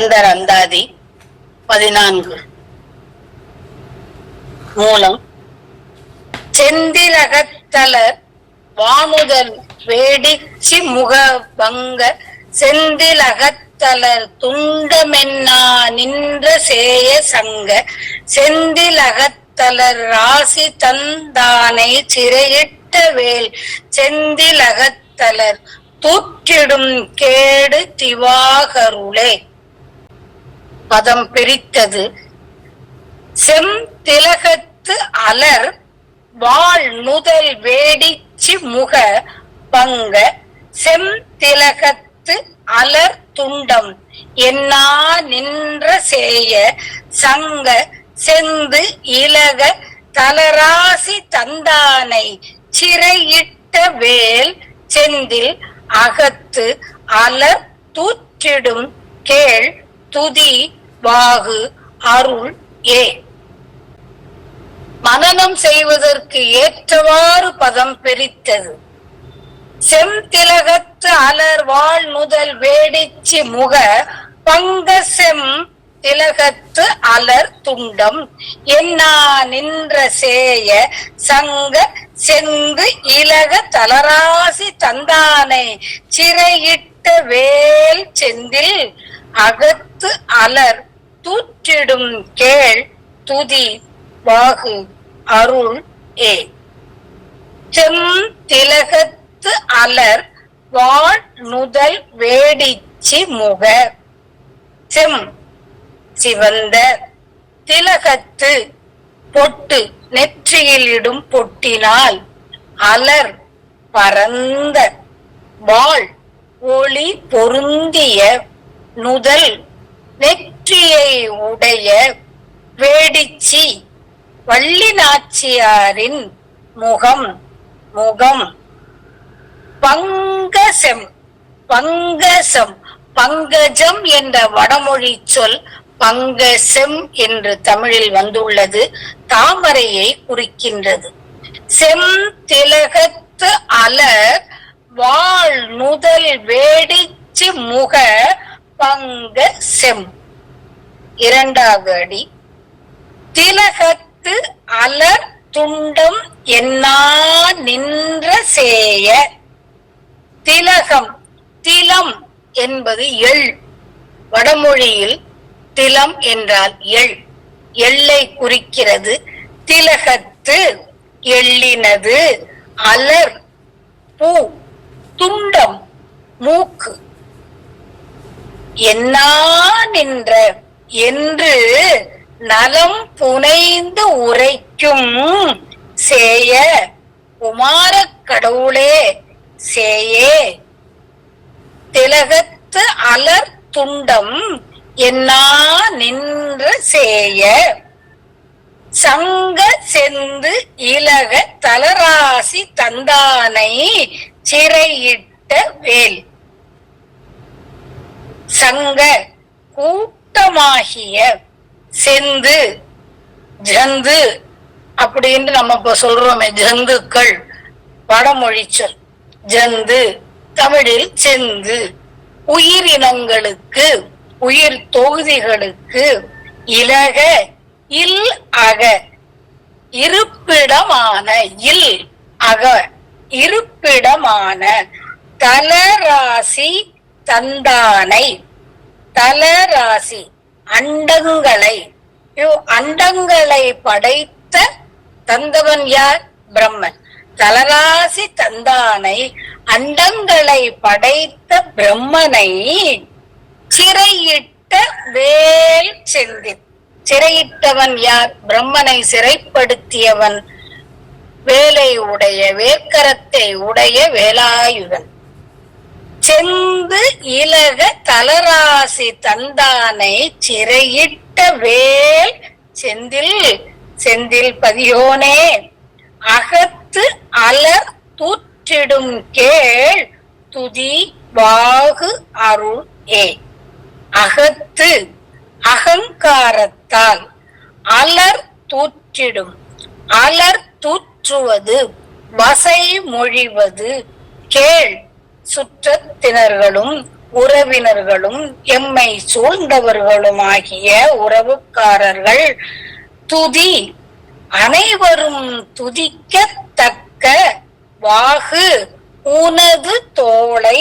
கந்தர் அந்தாதி 14. மூலம் செந்திலகத்தலர் வானுதல் வேடிச்சி முகபங்க செந்திலகத்தலர் துண்டமென்னா நின்ற சேய சங்க செந்திலகத்தலர் ராசி தந்தானை சிறையிட்ட வேல் செந்திலகத்தலர் தூற்றிடும் கேடு திவாகருளே. பதம் பிரித்தது. செம்திலகத்து அலர் வாழ் நுதல் வேடிச்சி முக பங்க செம்திலகத்து அலர் துண்டம் என்னா நின்ற சேய சங்க செந்து இலக தலராசி தந்தானை சிறையிட்ட வேல் செந்தில் அகத்து அலர் தூற்றிடும் கேள் துதி வாகு அருள் ஏ. மனனம் செய்வதற்கு ஏற்றவாறு பதம் பிரித்தது. செம்திலகத்து அலர் வாழ் நுதல் வேடிச்சி முக பங்க செம் திலகத்து அலர் துண்டம் என்னா நின்ற சேய சங்க செந்து இலக தலராசி தந்தானை சிறையிட்ட வேல் செந்தில் அகத்து அலர் தூற்றிடும் கேள் துதி வாகு அருள் ஏ. செம்திலகத்து அலர் வாழ் நுதல் வேடிச்சி முக செம் சிவந்த திலகத்து பொட்டு நெற்றியில் இடும் பொட்டினால் அலர் பரந்த வாழ் ஒளி பொருந்திய நுதல் நெற்றியை உடைய வேடிச்சி வள்ளி நாச்சியாரின் முகம் முகம் பங்கசம் பங்கசம் பங்கஜம் என்ற வடமொழி சொல் பங்கசம் என்று தமிழில் வந்துள்ளது. தாமரையை குறிக்கின்றது. செம்திலகத்து அலர் வாழ் நுதல் வேடிச்சி முக பங்க செம். இரண்டாவது அடி. திலகத்து அலர் துண்டம் என்னா நின்ற சேய. திலகம் திலம் என்பது எள். வடமொழியில் திலம் என்றால் எள், எள்ளை குறிக்கிறது. திலகத்து எள்ளினது, அலர் பூ, துண்டம் மூக்கு. என்னா நின்ற என்று நலம் புனைந்து உரைக்கும் சேய குமாரக் கடவுளே சேயே. திலகத்து அலர் துண்டம் என்னா நின்ற சேய சங்க செந்து இலக தலராசி தந்தானை சிறையிட்ட வேல். சங்க கூட்டமாகிய செந்து ஜந்து அப்படின்னு நம்ம இப்ப சொல்றோமே, ஜந்துக்கள் வடமொழி சொல். ஜந்து தமிழில் செந்து. உயிரினங்களுக்கு உயிர் தொகுதிகளுக்கு இலக இல் அக இருப்பிடமான இல் அக இருப்பிடமான தலராசி தந்தானை. தலராசி அண்டங்களை, அண்டங்களை படைத்த தந்தவன் யார்? பிரம்மன். தலராசி தந்தானை அண்டங்களை படைத்த பிரம்மனை சிறையிட்ட வேல் செந்தில். சிறையிட்டவன் யார்? பிரம்மனை சிறைப்படுத்தியவன் வேலை உடைய வேர்க்கரத்தை உடைய வேலாயுதன். செந்து இலக தலராசி தந்தானை சிறையிட்ட வேல் செந்தில். செந்தில் பதியோனே அகத்து அலர் தூற்றிடும் கேள் துதி வாகு அருள் ஏ. அகத்து அகங்காரத்தால் அலர் தூற்றிடும். அலர் தூற்றுவது வசை மொழிவது. கேள் சுற்றத்தினர்களும் உறவினர்களும் எம்மை சூழ்ந்தவர்களும் ஆகிய உறவுக்காரர்கள் துதி அனைவரும் துதிக்கத்தக்க வாகு உனது தோளை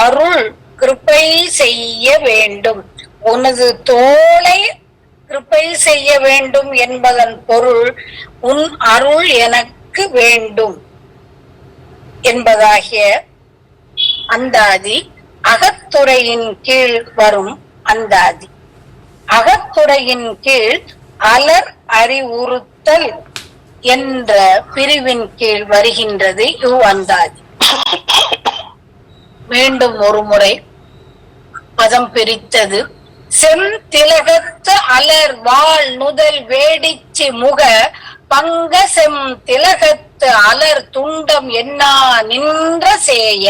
அருள் கிருபை செய்ய வேண்டும். உனது தோளை கிருபை செய்ய வேண்டும் என்பதன் பொருள் உன் அருள் எனக்கு வேண்டும் என்பதாகிய அந்தாதி அகத்துறையின் கீழ் வரும் அந்தாதி. அகத்துறையின் கீழ் அலர் அறிவுறுத்தல் என்ற பிரிவின் கீழ் வருகின்றது இவ் அந்தாதி. மீண்டும் ஒரு முறை பதம் பிரித்தது. செம்திலகத்து அலர் வாழ் நுதல் வேடிச்சி முக பங்க செம் திலகத்து அலர் துண்டம் என்னா நின்ற சேய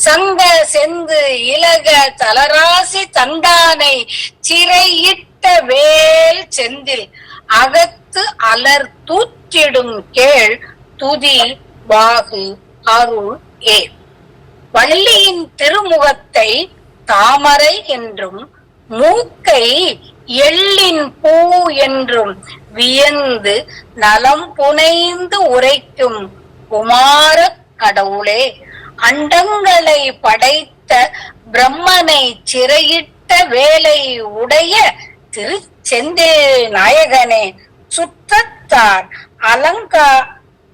சங்க செந்து இலக தலராசி தந்தானை சிறையிட்ட வேல் செந்தில் அகத்து அலர் தூற்றிடும் கேள் துதி வாகு அருள் ஏ. வள்ளியின் திருமுகத்தை தாமரை என்றும் மூக்கை எள்ளின் பூ என்றும் வியந்து நலம் புனைந்து உரைக்கும் குமார கடவுளே, அண்டங்களை படைத்த பிரம்மனை சிறையிட்ட வேலை உடைய திருச்செந்தில் நாயகனே, சுற்றத்தார்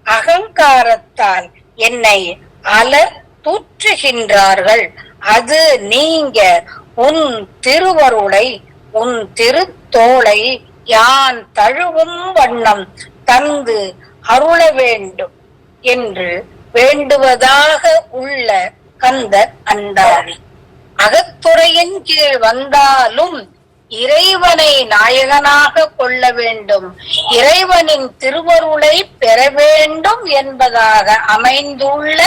அகங்காரத்தால் என்னை அலர் தூற்றுகின்றார்கள். அது நீங்க உன் திருவருளை உன் திருத்தோளை யான் தழுவும் வண்ணம் தந்து அருள வேண்டும் என்று வேண்டுவதாக உள்ள கந்தர் அந்தாதி. அகத்துறையின் கீழ் வந்தாலும் இறைவனை நாயகனாக கொள்ள வேண்டும், இறைவனின் திருவருளை பெற வேண்டும் என்பதாக அமைந்துள்ள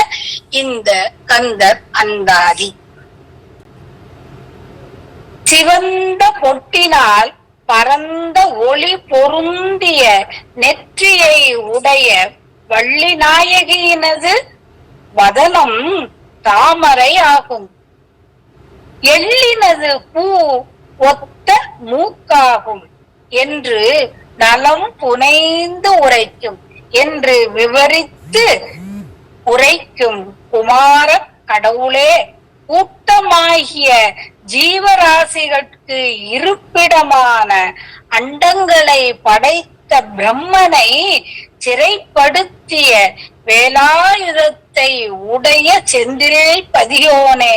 இந்த கந்தர் அந்தாதி. சிவந்த பொட்டினால் பரந்த ஒளி பொருந்திய நெற்றியை உடைய வள்ளி நாயகியினது வதனம் தாமரை ஆகும். எள்ளினது பூ ஒத்த மூக்காகும் என்று நலம் புனைந்து உரைக்கும் என்று விவரித்து உரைக்கும் குமார கடவுளே, கூட்டமாகிய ஜீவராசிகளுக்கு இருப்பிடமான அண்டங்களை படைத்த பிரம்மனை சிறைப்படுத்திய வேலாயுதத்தை உடைய செந்தில் பதியோனே,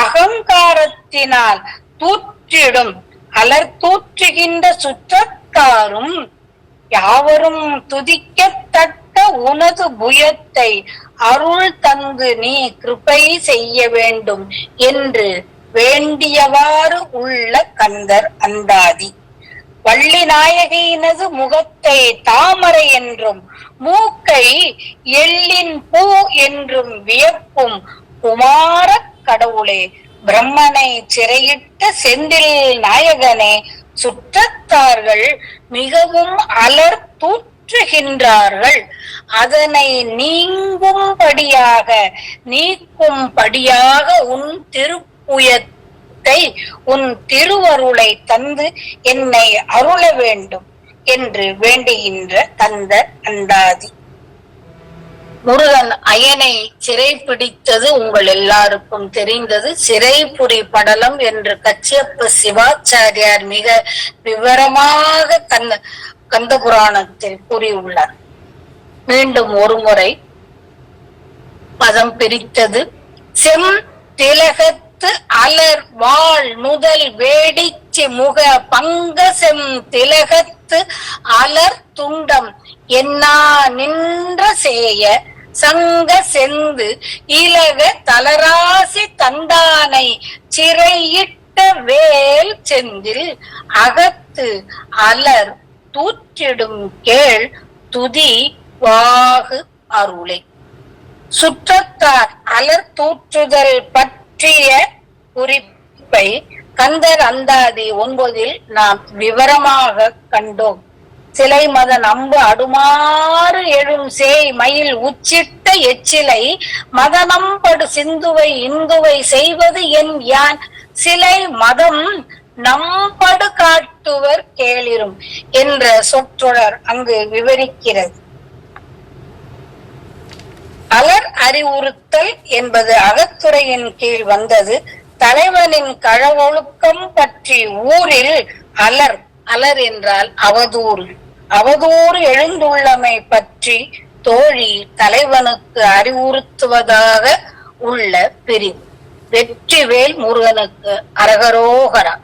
அகங்காரத்தினால் தூற்றிடும் அலர் தூற்றுகின்ற சுற்றத்தாரும் யாவரும் துதிக்கத்தக்க உனது புயத்தை அருள் தந்து நீ கிருபை செய்ய வேண்டும் என்று வேண்டியவாறு உள்ள கந்தர் அந்தாதி. வள்ளி நாயகியினது முகத்தை தாமரை என்றும் மூக்கை எள்ளின் பூ என்றும் வியப்பும் குமார கடவுளே, பிரம்மனை சிறையிட்ட செந்தில் நாயகனே, சுற்றத்தார்கள் மிகவும் அலர் தூற்றுகின்றார்கள். அதனை நீக்கும்படியாக உன் திருப்புயத்தை உன் திருவருளை தந்து என்னை அருள வேண்டும் என்று வேண்டுகின்ற கந்தர் அந்தாதி. முருகன் அயனை சிறை பிடித்தது உங்கள் எல்லாருக்கும் தெரிந்தது. சிறைபுரி படலம் என்று கச்சியப்ப சிவாச்சாரியார் மிக விவரமாக கந்த புராணத்தில் கூறியுள்ளார். மீண்டும் ஒரு முறை பதம் பிரித்தது. செம் திலகத்து அலர் வாழ் நுதல் வேடிச்சி முக பங்க செம் திலகத்து அலர் துண்டம் என்னா நின்ற சேய சங்க செந்து இலக தலராசி தந்தானை சிறையிட்ட வேல் செந்தில் அகத்து அலர் தூற்றிடும் கேள் துதி வாகு அருளை. சுற்றத்தார் அலர் தூற்றுதல் பற்றிய குறிப்பை கந்தர் அந்தாதி 9 நாம் விவரமாக கண்டோம். சிலை மதன் அம்பு அடுமாறு எழும் சேய் மயில் உச்சிட்ட எச்சிலை மதனம்படு சிந்துவை இந்துவை செய்வது என் யான் சிலை மதம் நம்படு காட்டுவர் கேளிரும் என்ற சொற்றொடர் அங்கு விவரிக்கிறது. அலர் அறிவுறுத்தல் என்பது அகத்துறையின் கீழ் வந்தது. தலைவனின் களவொழுக்கம் பற்றி ஊரில் அலர், அலர் என்றால் அவதூறு, அவதூறு எழுந்துள்ளமை பற்றி தோழி தலைவனுக்கு அறிவுறுத்துவதாக உள்ள பிரிவு. வெற்றிவேல் முருகனுக்கு அரகரோகரா.